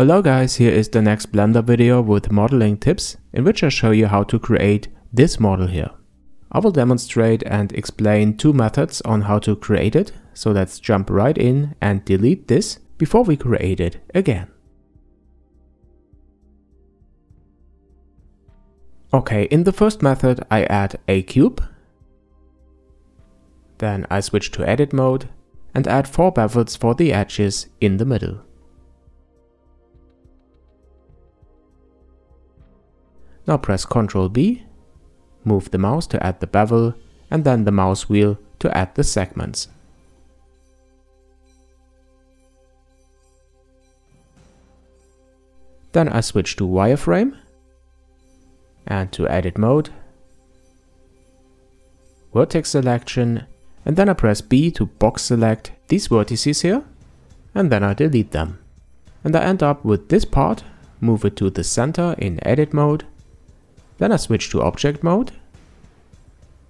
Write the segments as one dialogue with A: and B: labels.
A: Hello guys, here is the next Blender video with modeling tips in which I show you how to create this model here. I will demonstrate and explain two methods on how to create it, so let's jump right in and delete this before we create it again. Okay, in the first method I add a cube, then I switch to edit mode and add 4 bevels for the edges in the middle. Now press Ctrl B, move the mouse to add the bevel, and then the mouse wheel to add the segments. Then I switch to wireframe, and to edit mode, vertex selection, and then I press B to box select these vertices here, and then I delete them. And I end up with this part, move it to the center in edit mode. Then I switch to object mode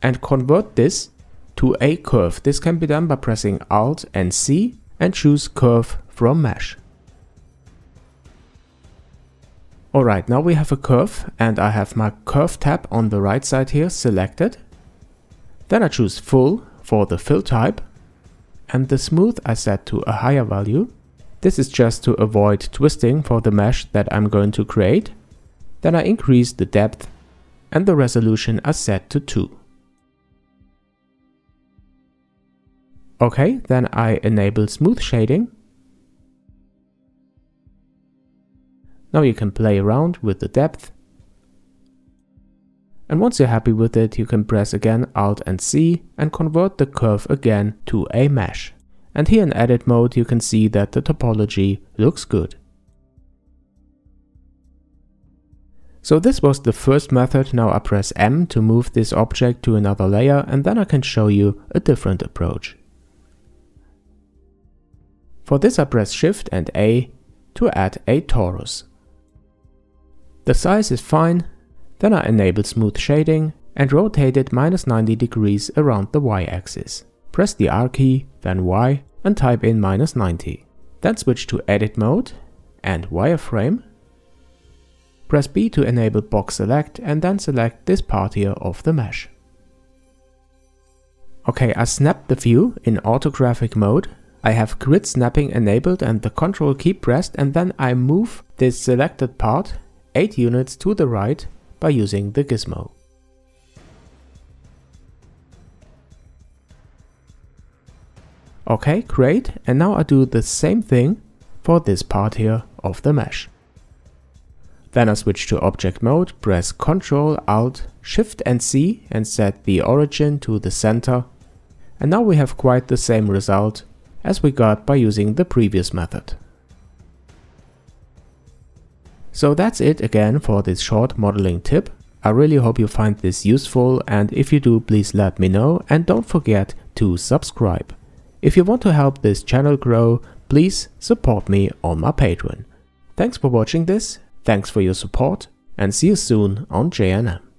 A: and convert this to a curve. This can be done by pressing Alt and C and choose curve from mesh. Alright, now we have a curve and I have my curve tab on the right side here selected. Then I choose full for the fill type and the smooth I set to a higher value. This is just to avoid twisting for the mesh that I'm going to create. Then I increase the depth and the resolution are set to 2. Okay, then I enable smooth shading. Now you can play around with the depth. And once you're happy with it, you can press again Alt and C and convert the curve again to a mesh. And here in edit mode you can see that the topology looks good. So this was the first method. Now I press M to move this object to another layer, and then I can show you a different approach. For this I press Shift and A to add a torus. The size is fine. Then I enable smooth shading and rotate it -90 degrees around the Y-axis. Press the R key, then Y, and type in -90. Then switch to edit mode and wireframe. Press B to enable box select and then select this part here of the mesh. Okay, I snapped the view in orthographic mode. I have grid snapping enabled and the Ctrl key pressed, and then I move this selected part 8 units to the right by using the gizmo. Okay, great, and now I do the same thing for this part here of the mesh. Then I switch to object mode, press Ctrl, Alt, Shift and C and set the origin to the center. And now we have quite the same result as we got by using the previous method. So that's it again for this short modeling tip. I really hope you find this useful, and if you do, please let me know and don't forget to subscribe. If you want to help this channel grow, please support me on my Patreon. Thanks for watching this. Thanks for your support and see you soon on JNM.